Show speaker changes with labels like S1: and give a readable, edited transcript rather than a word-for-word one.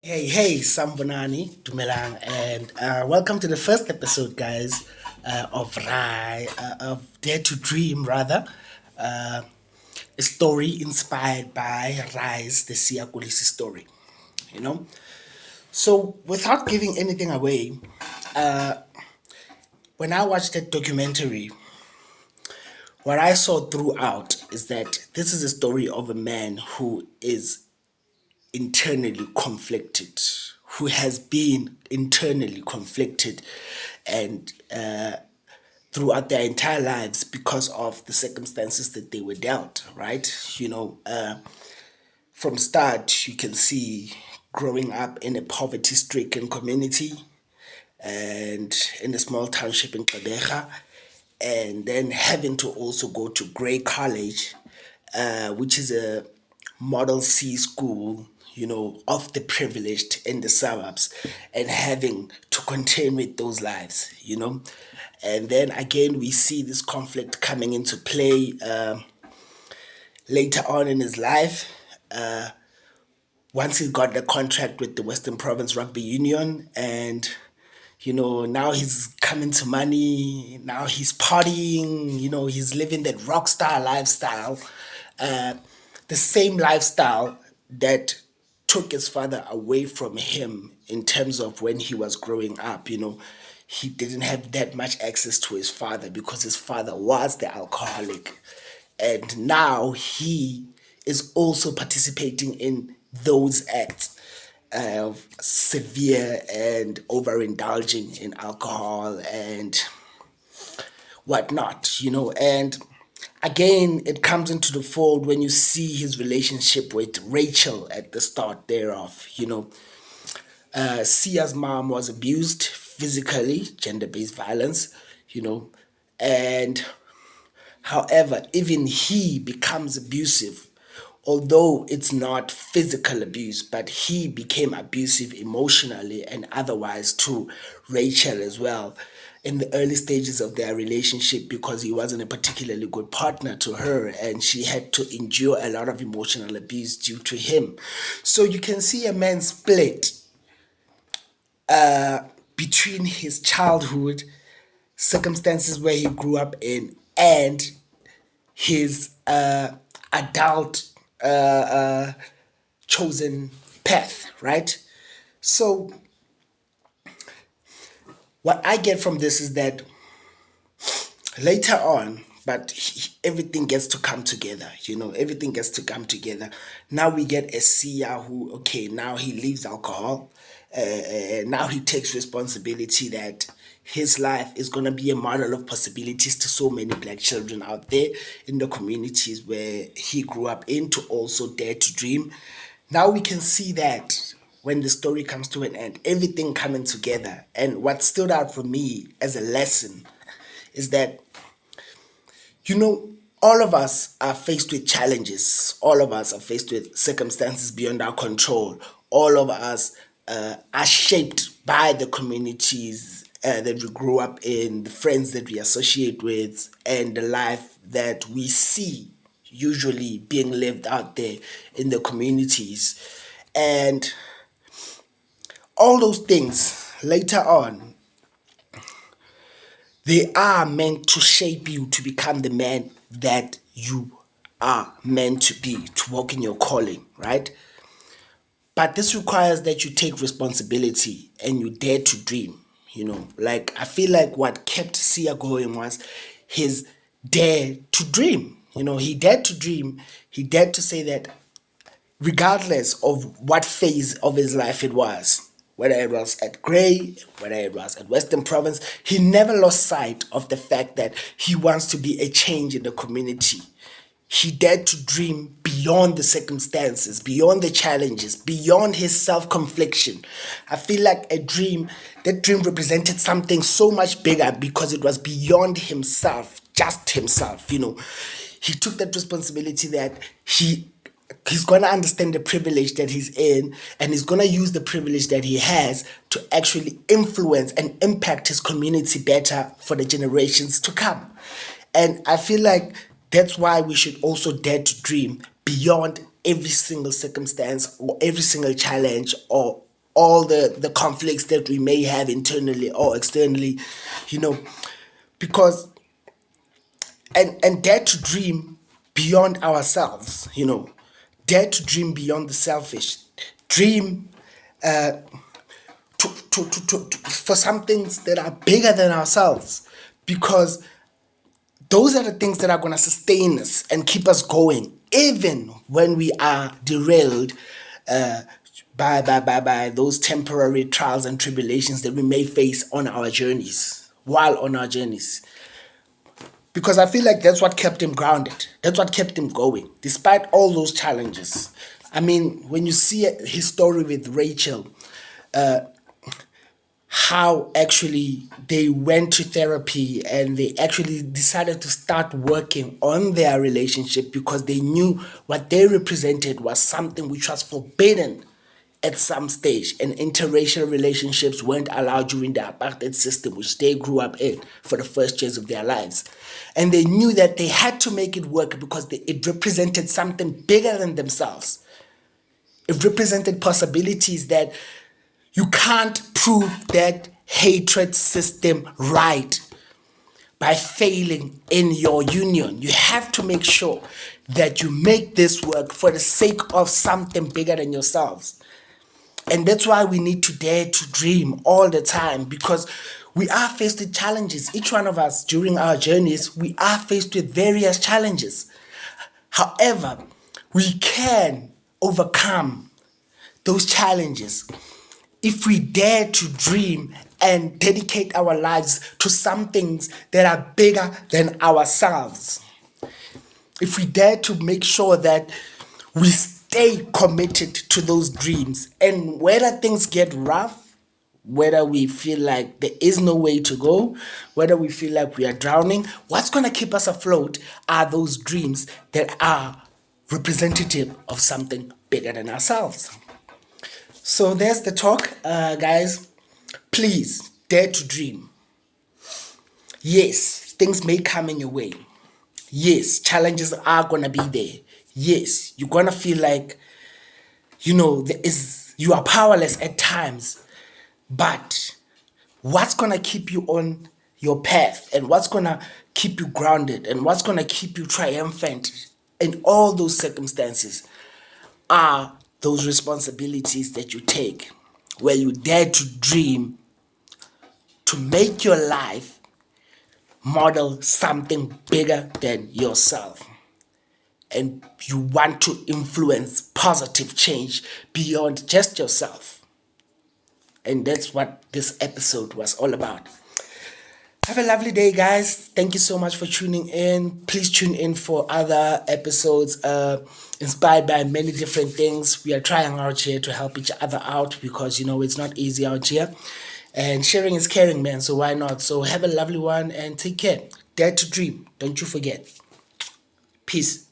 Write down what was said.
S1: Hey, Sambonani, Dumelang, and welcome to the first episode, guys, of Dare to Dream, rather. Uh, a story inspired by Rise, the Kolisi story, you know? So, without giving anything away, when I watched that documentary, what I saw throughout is that this is a story of a man who is internally conflicted, who has been internally conflicted and throughout their entire lives because of the circumstances that they were dealt, right? From start, you can see growing up in a poverty stricken community and in a small township in Quebeca, and then having to also go to Grey College, which is a Model C school, of the privileged in the suburbs, and having to contend with those lives. And then again, we see this conflict coming into play later on in his life. Once he got the contract with the Western Province Rugby Union, and now he's coming to money, now he's partying, he's living that rock star lifestyle, uh, the same lifestyle that took his father away from him in terms of when he was growing up. He didn't have that much access to his father because his father was the alcoholic, and now he is also participating in those acts of severe and overindulging in alcohol and whatnot. And again, it comes into the fold when you see his relationship with Rachel at the start thereof. Sia's mom was abused physically, gender-based violence. And however, even he becomes abusive, although it's not physical abuse, but he became abusive emotionally and otherwise to Rachel as well in the early stages of their relationship, because he wasn't a particularly good partner to her and she had to endure a lot of emotional abuse due to him. So you can see a man split between his childhood circumstances where he grew up in and his adult chosen path, right? So, what I get from this is that later on, but everything gets to come together, everything gets to come together. Now we get a Sia who, okay, now he leaves alcohol. Now he takes responsibility that his life is going to be a model of possibilities to so many black children out there in the communities where he grew up in, to also dare to dream. Now we can see that when the story comes to an end, everything coming together. And what stood out for me as a lesson is that, all of us are faced with challenges. All of us are faced with circumstances beyond our control. All of us are shaped by the communities that we grew up in, the friends that we associate with, and the life that we see usually being lived out there in the communities. And all those things later on, they are meant to shape you to become the man that you are meant to be, to walk in your calling, right? But this requires that you take responsibility and you dare to dream. Like, I feel like what kept Sia going was his dare to dream. He dared to dream. He dared to say that regardless of what phase of his life it was, whether it was at Grey, whether it was at Western Province, he never lost sight of the fact that he wants to be a change in the community. He dared to dream beyond the circumstances, beyond the challenges, beyond his self-confliction. I feel like that dream represented something so much bigger because it was beyond himself, just himself. He took that responsibility that he's going to understand the privilege that he's in, and he's going to use the privilege that he has to actually influence and impact his community better for the generations to come. And I feel like that's why we should also dare to dream beyond every single circumstance or every single challenge or all the conflicts that we may have internally or externally, because and dare to dream beyond ourselves, dare to dream beyond the selfish, dream for some things that are bigger than ourselves, because those are the things that are going to sustain us and keep us going, even when we are derailed uh, by those temporary trials and tribulations that we may face on our journeys, while on our journeys. Because I feel like that's what kept him grounded. That's what kept him going, despite all those challenges. I mean, when you see his story with Rachel, how actually they went to therapy and they actually decided to start working on their relationship because they knew what they represented was something which was forbidden at some stage, and interracial relationships weren't allowed during the apartheid system which they grew up in for the first years of their lives. And they knew that they had to make it work because it represented something bigger than themselves. It represented possibilities that you can't prove that hatred system right by failing in your union. You have to make sure that you make this work for the sake of something bigger than yourselves. And that's why we need to dare to dream all the time, because we are faced with challenges. Each one of us during our journeys, we are faced with various challenges. However, we can overcome those challenges if we dare to dream and dedicate our lives to some things that are bigger than ourselves. If we dare to make sure that we stay committed to those dreams, and whether things get rough, whether we feel like there is no way to go, whether we feel like we are drowning, what's going to keep us afloat are those dreams that are representative of something bigger than ourselves. So there's the talk, guys. Please dare to dream. Yes, things may come in your way. Yes, challenges are gonna be there. Yes, you're gonna feel like you are powerless at times. But what's gonna keep you on your path, and what's gonna keep you grounded, and what's gonna keep you triumphant in all those circumstances are those responsibilities that you take, where you dare to dream to make your life model something bigger than yourself. And you want to influence positive change beyond just yourself. And that's what this episode was all about. Have a lovely day, guys. Thank you so much for tuning in. Please tune in for other episodes inspired by many different things. We are trying out here to help each other out because, it's not easy out here. And sharing is caring, man. So why not? So have a lovely one and take care. Dare to dream. Don't you forget. Peace.